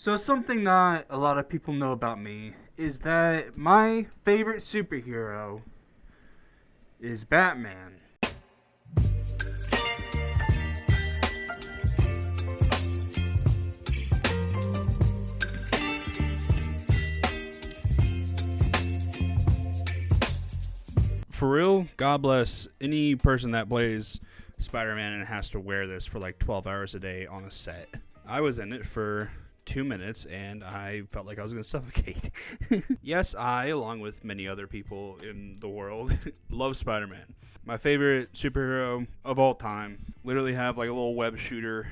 So something that a lot of people know about me is that my favorite superhero is Batman. For real, God bless any person that plays Spider-Man and has to wear this for like 12 hours a day on a set. I was in it for 2 minutes and I felt like I was going to suffocate. Yes, I, along with many other people in the world, love Spider-Man. My favorite superhero of all time. Literally have like a little web shooter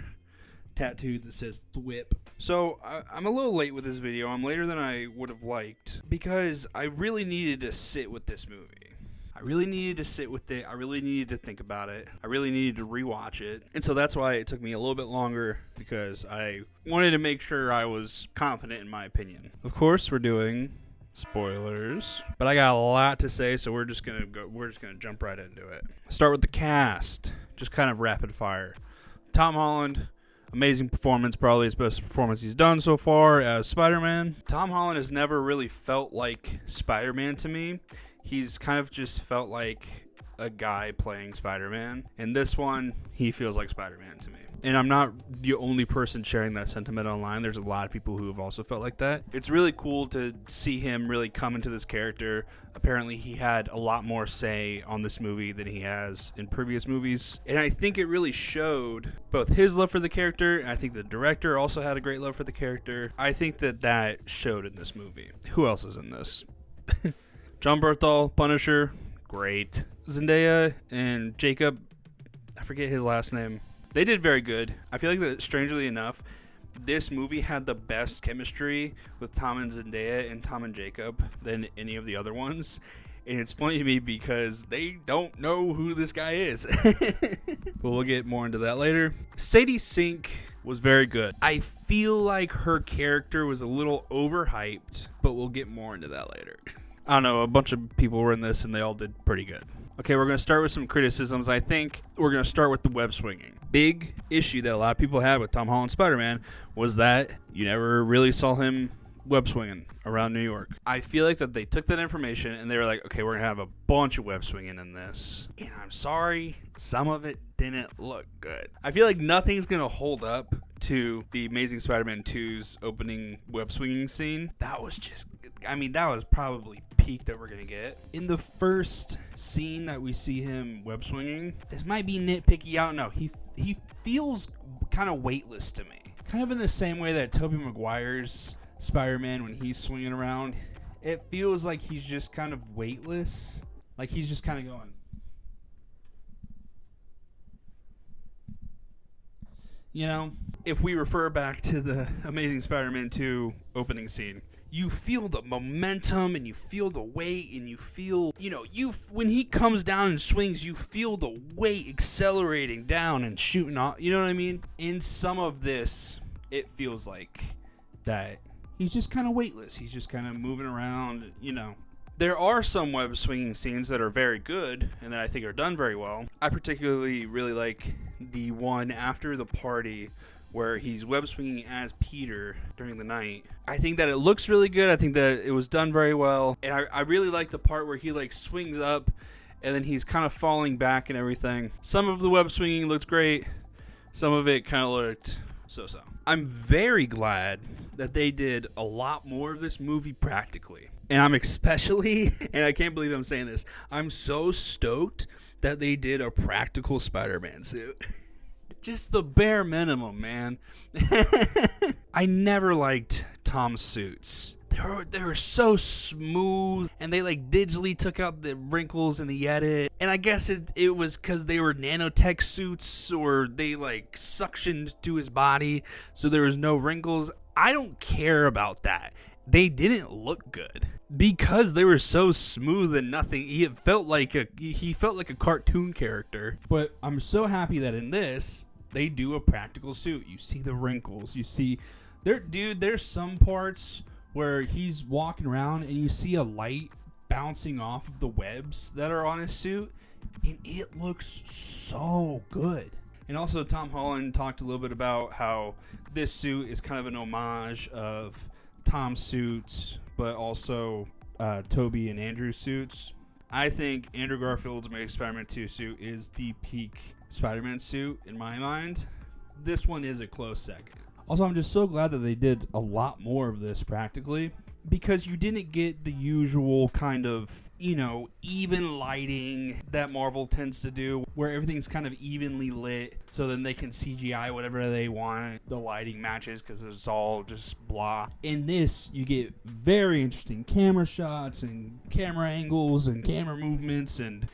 tattoo that says THWIP. So I'm a little late with this video. I'm later than I would have liked because I really needed to sit with this movie. I really needed to sit with it. I really needed to think about it. I really needed to rewatch it. And so that's why it took me a little bit longer, because I wanted to make sure I was confident in my opinion. Of course, we're doing spoilers, but I got a lot to say, so we're just gonna jump right into it. Start with the cast, just kind of rapid fire. Tom Holland, amazing performance, probably his best performance he's done so far as Spider-Man. Tom Holland has never really felt like Spider-Man to me. He's kind of just felt like a guy playing Spider-Man. And this one, he feels like Spider-Man to me. And I'm not the only person sharing that sentiment online. There's a lot of people who have also felt like that. It's really cool to see him really come into this character. Apparently, he had a lot more say on this movie than he has in previous movies. And I think it really showed both his love for the character, and I think the director also had a great love for the character. I think that showed in this movie. Who else is in this? John Berthal, Punisher, great. Zendaya and Jacob, I forget his last name. They did very good. I feel like that, strangely enough, this movie had the best chemistry with Tom and Zendaya and Tom and Jacob than any of the other ones. And it's funny to me because they don't know who this guy is. But we'll get more into that later. Sadie Sink was very good. I feel like her character was a little overhyped, but we'll get more into that later. I don't know, a bunch of people were in this and they all did pretty good. Okay, we're going to start with some criticisms. I think we're going to start with the web swinging. Big issue that a lot of people had with Tom Holland Spider-Man was that you never really saw him web swinging around New York. I feel like that they took that information and they were like, okay, we're going to have a bunch of web swinging in this. And I'm sorry, some of it didn't look good. I feel like nothing's going to hold up to the Amazing Spider-Man 2's opening web swinging scene. That was probably peak that we're going to get. In the first scene that we see him web swinging, this might be nitpicky, I don't know. He feels kind of weightless to me. Kind of in the same way that Tobey Maguire's Spider-Man, when he's swinging around, it feels like he's just kind of weightless. Like he's just kind of going. You know, if we refer back to the Amazing Spider-Man 2 opening scene, you feel the momentum and you feel the weight and you feel, when he comes down and swings, you feel the weight accelerating down and shooting off. You know what I mean? In some of this, it feels like that he's just kind of weightless. He's just kind of moving around, There are some web swinging scenes that are very good and that I think are done very well. I particularly really like the one after the party where he's web swinging as Peter during the night. I think that it looks really good. I think that it was done very well. And I really like the part where he swings up and then he's kind of falling back and everything. Some of the web swinging looked great. Some of it kind of looked so-so. I'm very glad that they did a lot more of this movie practically. And I'm especially, and I can't believe I'm saying this, I'm so stoked that they did a practical Spider-Man suit. Just the bare minimum, man. I never liked Tom's suits. They were so smooth, and they digitally took out the wrinkles in the edit. And I guess it was because they were nanotech suits, or they suctioned to his body, so there was no wrinkles. I don't care about that. They didn't look good because they were so smooth and nothing. He felt like a cartoon character. But I'm so happy that in this they do a practical suit. You see the wrinkles. You see, there's some parts where he's walking around and you see a light bouncing off of the webs that are on his suit, and it looks so good. And also Tom Holland talked a little bit about how this suit is kind of an homage of Tom's suits, but also Toby and Andrew's suits. I think Andrew Garfield's Amazing Spider-Man 2 suit is the peak Spider-Man suit in my mind. This one is a close second. Also, I'm just so glad that they did a lot more of this practically, because you didn't get the usual kind of, even lighting that Marvel tends to do, where everything's kind of evenly lit, so then they can CGI whatever they want. The lighting matches because it's all just blah. In this, you get very interesting camera shots and camera angles and camera movements and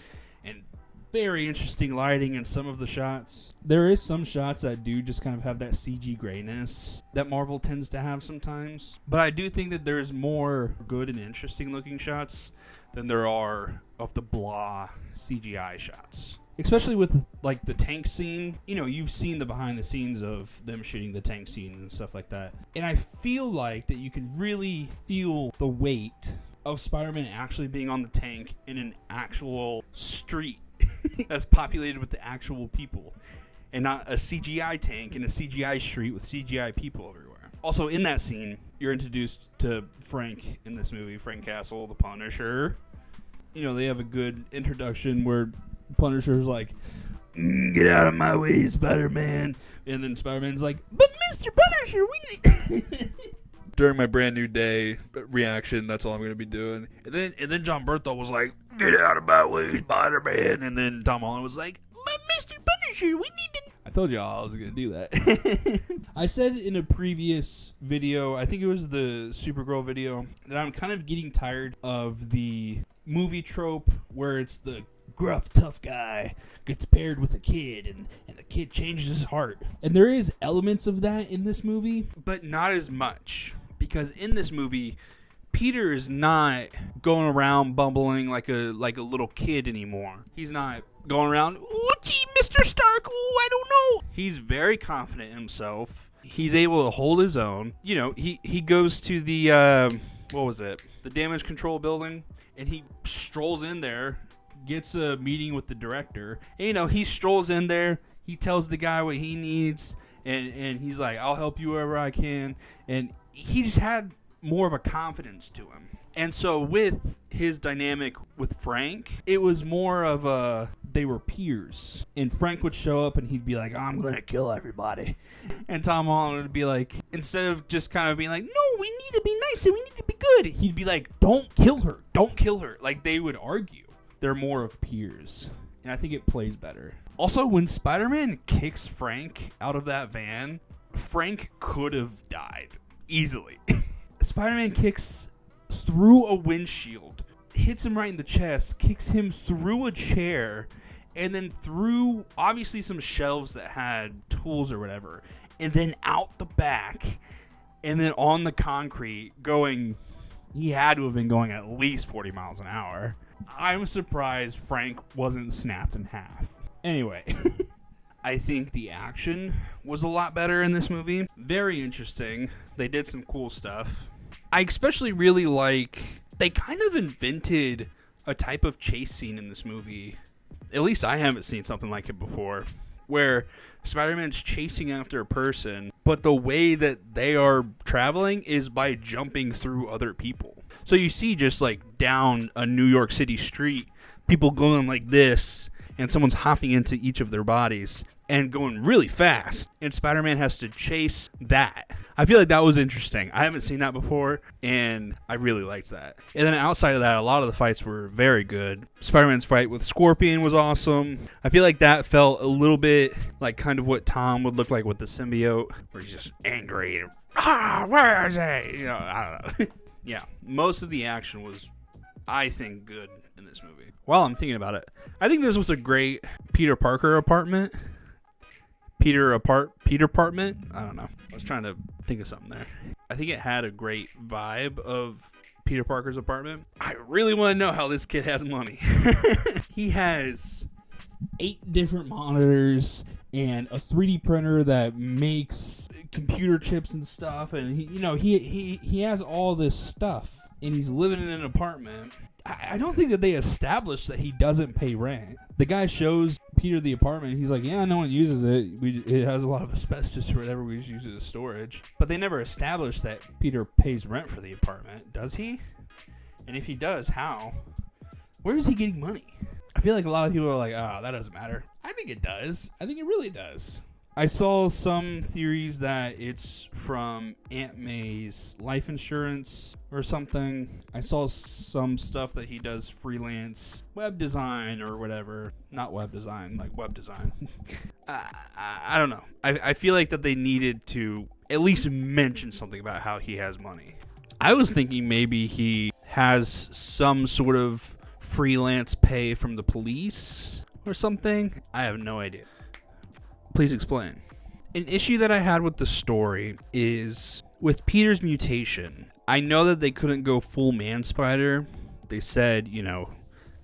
very interesting lighting in some of the shots. There is some shots that do just kind of have that CG grayness that Marvel tends to have sometimes. But I do think that there's more good and interesting looking shots than there are of the blah CGI shots. Especially with like the tank scene. You've seen the behind the scenes of them shooting the tank scene and stuff like that. And I feel like that you can really feel the weight of Spider-Man actually being on the tank in an actual street that's populated with the actual people, and not a CGI tank in a CGI street with CGI people everywhere. Also, in that scene, you're introduced to Frank in this movie, Frank Castle, the Punisher. They have a good introduction where Punisher's like, "Get out of my way, Spider-Man," and then Spider-Man's like, "But Mr. Punisher, we need..." During my brand new day reaction, that's all I'm going to be doing. And then John Berthold was like, "Get out of my way, Spider-Man." And then Tom Holland was like, "But Mr. Punisher, we need to..." I told y'all I was going to do that. I said in a previous video, I think it was the Supergirl video, that I'm kind of getting tired of the movie trope where it's the gruff, tough guy gets paired with a kid, and the kid changes his heart. And there is elements of that in this movie, but not as much. Because in this movie, Peter is not going around bumbling like a little kid anymore. He's not going around, "Ooh, gee, Mr. Stark, ooh, I don't know." He's very confident in himself. He's able to hold his own. He goes to the, the damage control building, and he strolls in there, gets a meeting with the director. And, he strolls in there, he tells the guy what he needs, and he's like, "I'll help you wherever I can." And he just had more of a confidence to him. And so with his dynamic with Frank, it was more of they were peers. And Frank would show up and he'd be like, "I'm going to kill everybody." And Tom Holland would be like, instead of just kind of being like, "No, we need to be nice and we need to be good," he'd be like, "Don't kill her. Don't kill her." Like, they would argue. They're more of peers. And I think it plays better. Also, when Spider-Man kicks Frank out of that van, Frank could have died. Easily. Spider-Man kicks through a windshield, hits him right in the chest, kicks him through a chair, and then through obviously some shelves that had tools or whatever, and then out the back, and then on the concrete going, he had to have been going at least 40 miles an hour. I'm surprised Frank wasn't snapped in half. Anyway. I think the action was a lot better in this movie. Very interesting. They did some cool stuff. I especially really like, they kind of invented a type of chase scene in this movie. At least I haven't seen something like it before, where Spider-Man's chasing after a person, but the way that they are traveling is by jumping through other people. So you see just like down a New York City street, people going like this, and someone's hopping into each of their bodies and going really fast. And Spider-Man has to chase that. I feel like that was interesting. I haven't seen that before, and I really liked that. And then outside of that, a lot of the fights were very good. Spider-Man's fight with Scorpion was awesome. I feel like that felt a little bit like kind of what Tom would look like with the symbiote, where he's just angry and, where is he? I don't know. Yeah, most of the action was, I think, good in this movie. While I'm thinking about it, I think this was a great Peter Parker apartment. Peter apartment? I don't know. I was trying to think of something there. I think it had a great vibe of Peter Parker's apartment. I really want to know how this kid has money. He has 8 different monitors and a 3D printer that makes computer chips and stuff, and he has all this stuff, and he's living in an apartment. I don't think that they established that he doesn't pay rent. The guy shows Peter the apartment. He's like, yeah, no one uses it. It has a lot of asbestos or whatever. We just use it as storage. But they never established that Peter pays rent for the apartment, does he? And if he does, how? Where is he getting money? I feel like a lot of people are like, oh, that doesn't matter. I think it does. I think it really does. I saw some theories that it's from Aunt May's life insurance or something. I saw some stuff that he does freelance web design or whatever. Not web design, like web design. I don't know. I feel like that they needed to at least mention something about how he has money. I was thinking maybe he has some sort of freelance pay from the police or something. I have no idea. Please explain. An issue that I had with the story is with Peter's mutation. I know that they couldn't go full man spider. They said,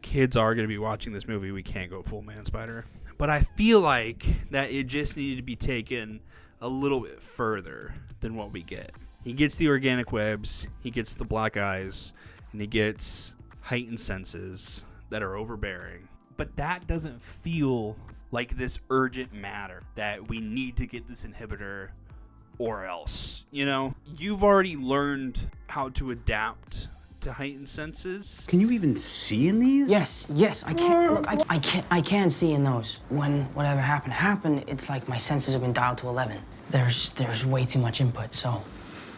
kids are going to be watching this movie. We can't go full man spider. But I feel like that it just needed to be taken a little bit further than what we get. He gets the organic webs, he gets the black eyes, and he gets heightened senses that are overbearing. But that doesn't feel like this urgent matter that we need to get this inhibitor or else. You've already learned how to adapt to heightened senses. Can you even see in these? Yes, I can. Look, I can see in those. When whatever happened, it's like my senses have been dialed to 11. There's way too much input, so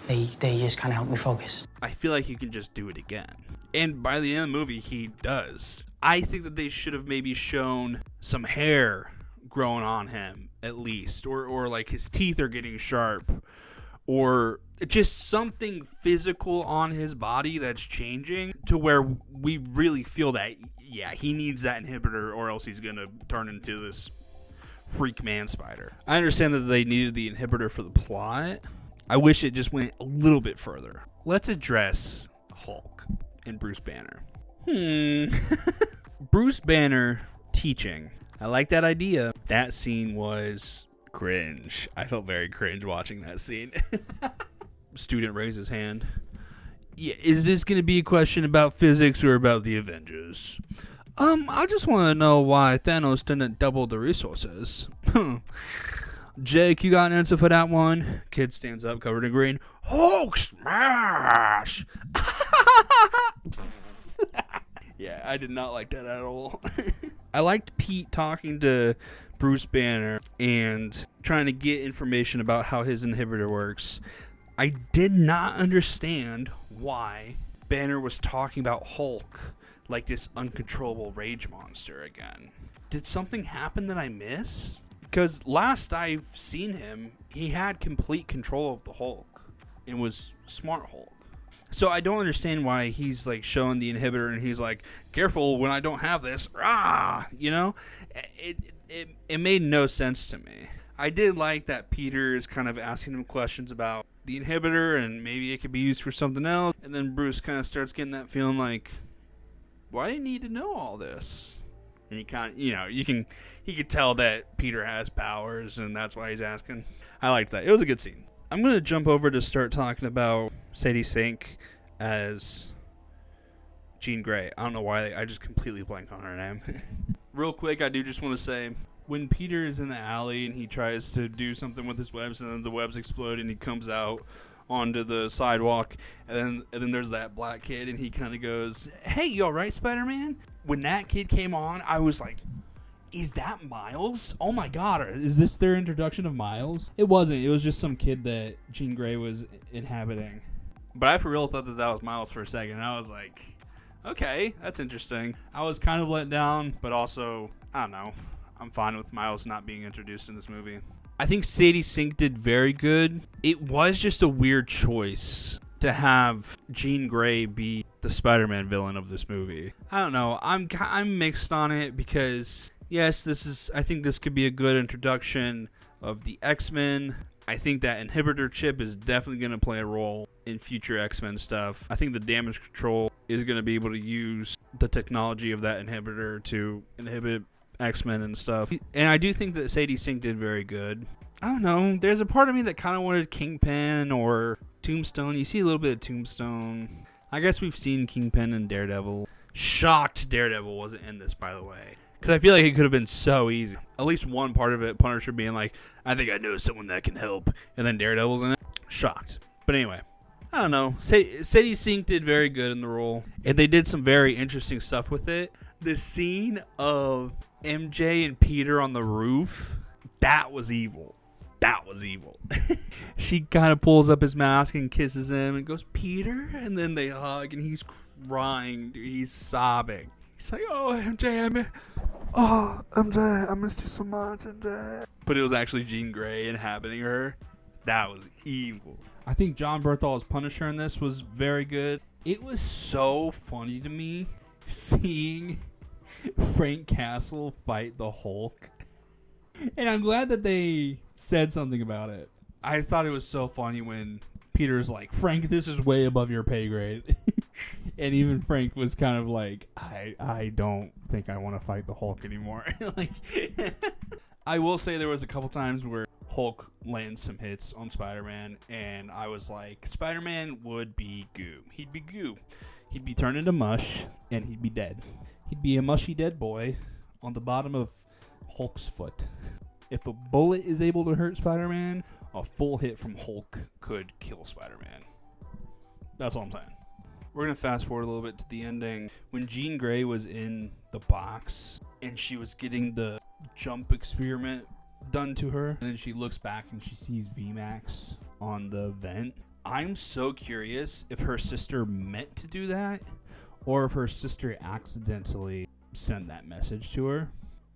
they just kind of help me focus. I feel like you can just do it again. And by the end of the movie, he does. I think that they should have maybe shown some hair growing on him, at least. Or like his teeth are getting sharp. Or just something physical on his body that's changing to where we really feel that, yeah, he needs that inhibitor or else he's going to turn into this freak man spider. I understand that they needed the inhibitor for the plot. I wish it just went a little bit further. Let's address Hulk and Bruce Banner. Bruce Banner teaching. I like that idea. That scene was cringe. I felt very cringe watching that scene. Student raised his hand. Yeah, is this going to be a question about physics or about the Avengers? I just want to know why Thanos didn't double the resources. Jake, you got an answer for that one? Kid stands up, covered in green. Hulk smash! Yeah, I did not like that at all. I liked Pete talking to Bruce Banner and trying to get information about how his inhibitor works. I did not understand why Banner was talking about Hulk like this uncontrollable rage monster again. Did something happen that I missed? Because last I've seen him, he had complete control of the Hulk and was Smart Hulk. So I don't understand why he's like showing the inhibitor and he's like, careful when I don't have this. Rah! It made no sense to me. I did like that Peter is kind of asking him questions about the inhibitor and maybe it could be used for something else. And then Bruce kind of starts getting that feeling like, why do you need to know all this? And he kind of, he could tell that Peter has powers and that's why he's asking. I liked that. It was a good scene. I'm going to jump over to start talking about Sadie Sink as Jean Grey. I don't know why. I just completely blanked on her name. Real quick, I do just want to say, when Peter is in the alley and he tries to do something with his webs and then the webs explode and he comes out onto the sidewalk and then there's that black kid and he kind of goes, hey, you all right, Spider-Man? When that kid came on, I was like, is that Miles? Oh my god, is this their introduction of Miles? It wasn't. It was just some kid that Jean Grey was inhabiting. But I for real thought that was Miles for a second. And I was like, okay, that's interesting. I was kind of let down, but also, I don't know. I'm fine with Miles not being introduced in this movie. I think Sadie Sink did very good. It was just a weird choice to have Jean Grey be the Spider-Man villain of this movie. I don't know. I'm mixed on it because yes, I think this could be a good introduction of the X-Men. I think that inhibitor chip is definitely going to play a role in future X-Men stuff. I think the damage control is going to be able to use the technology of that inhibitor to inhibit X-Men and stuff. And I do think that Sadie Sink did very good. I don't know. There's a part of me that kind of wanted Kingpin or Tombstone. You see a little bit of Tombstone. I guess we've seen Kingpin and Daredevil. Shocked Daredevil wasn't in this, by the way. Because I feel like it could have been so easy. At least one part of it, Punisher being like, I think I know someone that can help. And then Daredevil's in it. Shocked. But anyway, I don't know. Sadie Sink did very good in the role. And they did some very interesting stuff with it. The scene of MJ and Peter on the roof, that was evil. That was evil. She kind of pulls up his mask and kisses him and goes, Peter? And then they hug and he's crying. Dude, he's sobbing. He's like, oh, MJ, I missed you so much, MJ. But it was actually Jean Grey inhabiting her. That was evil. I think John Berthol's Punisher in this was very good. It was so funny to me seeing Frank Castle fight the Hulk. And I'm glad that they said something about it. I thought it was so funny when Peter's like, Frank, this is way above your pay grade. And even Frank was kind of like, I don't think I want to fight the Hulk anymore. Like, I will say there was a couple times where Hulk lands some hits on Spider-Man, and I was like, Spider-Man would be goo. He'd be goo. He'd be turned into mush, and he'd be dead. He'd be a mushy dead boy on the bottom of Hulk's foot. If a bullet is able to hurt Spider-Man, a full hit from Hulk could kill Spider-Man. That's all I'm saying. We're going to fast forward a little bit to the ending. When Jean Grey was in the box and she was getting the jump experiment done to her, and then she looks back and she sees VMAX on the vent. I'm so curious if her sister meant to do that or if her sister accidentally sent that message to her.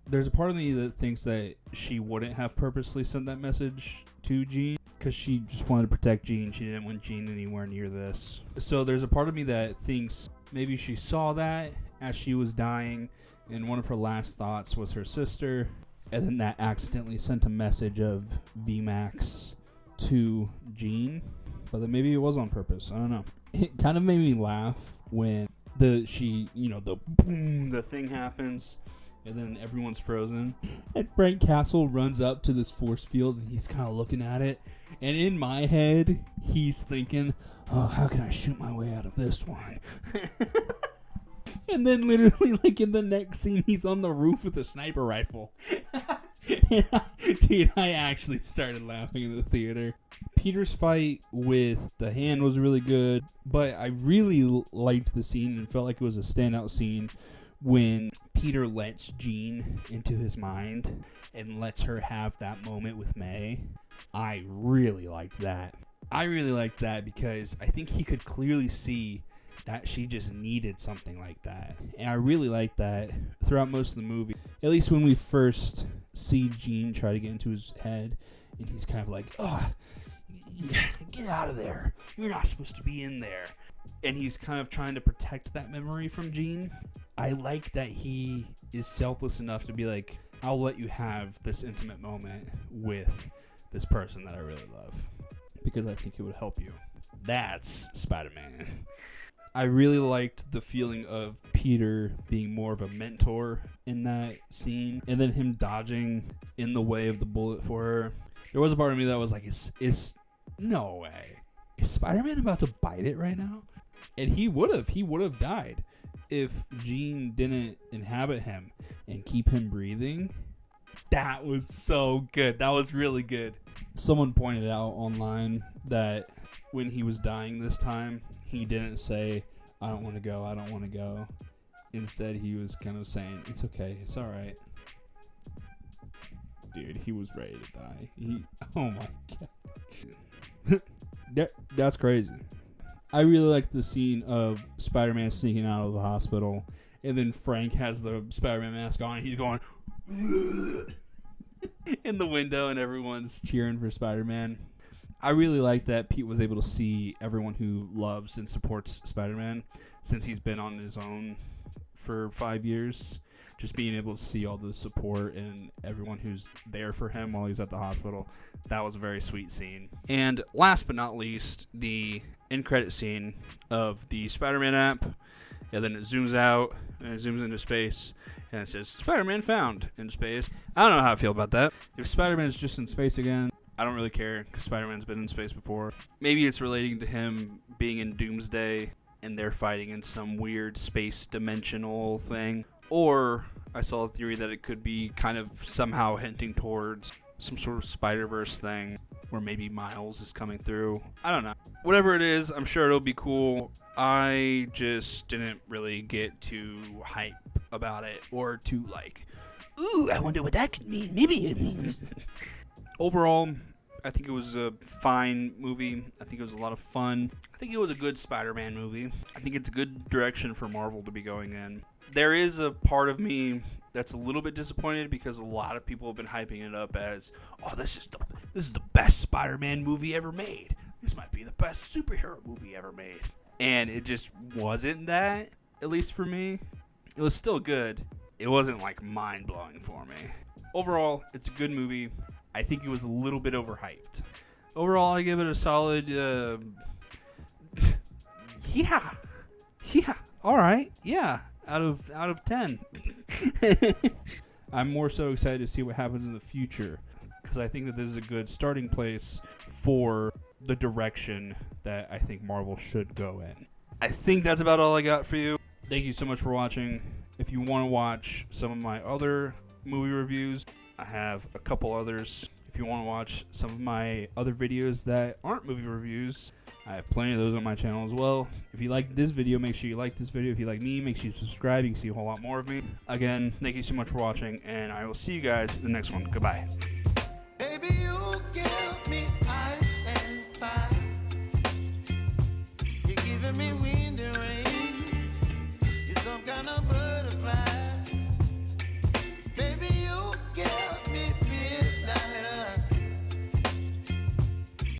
There's a part of me that thinks that she wouldn't have purposely sent that message to Jean because she just wanted to protect Jean. She didn't want Jean anywhere near this. So there's a part of me that thinks maybe she saw that as she was dying, and one of her last thoughts was her sister, and then that accidentally sent a message of VMAX to Jean. But then maybe it was on purpose. I don't know. It kind of made me laugh when the boom, the thing happens. And then everyone's frozen. And Frank Castle runs up to this force field and he's kind of looking at it. And in my head, he's thinking, oh, how can I shoot my way out of this one? And then literally, like in the next scene, he's on the roof with a sniper rifle. Dude, I actually started laughing in the theater. Peter's fight with the hand was really good. But I really liked the scene and felt like it was a standout scene when Peter lets Jean into his mind and lets her have that moment with May. I really liked that. I really liked that because I think he could clearly see that she just needed something like that. And I really liked that throughout most of the movie. At least when we first see Jean try to get into his head and he's kind of like, oh, get out of there. You're not supposed to be in there. And he's kind of trying to protect that memory from Jean. I like that he is selfless enough to be like, I'll let you have this intimate moment with this person that I really love because I think it would help you. That's Spider-Man. I really liked the feeling of Peter being more of a mentor in that scene, and then him dodging in the way of the bullet for her. There was a part of me that was like, is no way. Is Spider-Man about to bite it right now? And he would have died if Jean didn't inhabit him and keep him breathing. That was so good. That was really good. Someone pointed out online that when he was dying this time, he didn't say, I don't want to go, I don't want to go. Instead, he was kind of saying, it's okay, it's all right. Dude, he was ready to die. Oh my God. That's crazy. I really liked the scene of Spider-Man sneaking out of the hospital, and then Frank has the Spider-Man mask on, and he's going in the window, and everyone's cheering for Spider-Man. I really like that Pete was able to see everyone who loves and supports Spider-Man since he's been on his own for 5 years. Just being able to see all the support and everyone who's there for him while he's at the hospital. That was a very sweet scene. And last but not least, the end credit scene of the Spider-Man app. And then it zooms out and it zooms into space. And it says, Spider-Man found in space. I don't know how I feel about that. If Spider-Man's just in space again, I don't really care because Spider-Man's been in space before. Maybe it's relating to him being in Doomsday and they're fighting in some weird space dimensional thing. Or I saw a theory that it could be kind of somehow hinting towards some sort of Spider-Verse thing where maybe Miles is coming through. I don't know. Whatever it is, I'm sure it'll be cool. I just didn't really get too hype about it or too like, ooh, I wonder what that could mean. Maybe it means. Overall, I think it was a fine movie. I think it was a lot of fun. I think it was a good Spider-Man movie. I think it's a good direction for Marvel to be going in. There is a part of me that's a little bit disappointed because a lot of people have been hyping it up as, oh, this is the best Spider-Man movie ever made. This might be the best superhero movie ever made. And it just wasn't that, at least for me. It was still good. It wasn't like mind-blowing for me. Overall, it's a good movie. I think it was a little bit overhyped. Overall, I give it a solid, yeah, all right, yeah, out of 10. I'm more so excited to see what happens in the future because I think that this is a good starting place for the direction that I think Marvel should go in. I think that's about all I got for you. Thank you so much for watching. If you want to watch some of my other movie reviews, I have a couple others. If you want to watch some of my other videos that aren't movie reviews, I have plenty of those on my channel as well. If you like this video, make sure you like this video. If you like me, make sure you subscribe. You can see a whole lot more of me. Again, thank you so much for watching, and I will see you guys in the next one. Goodbye.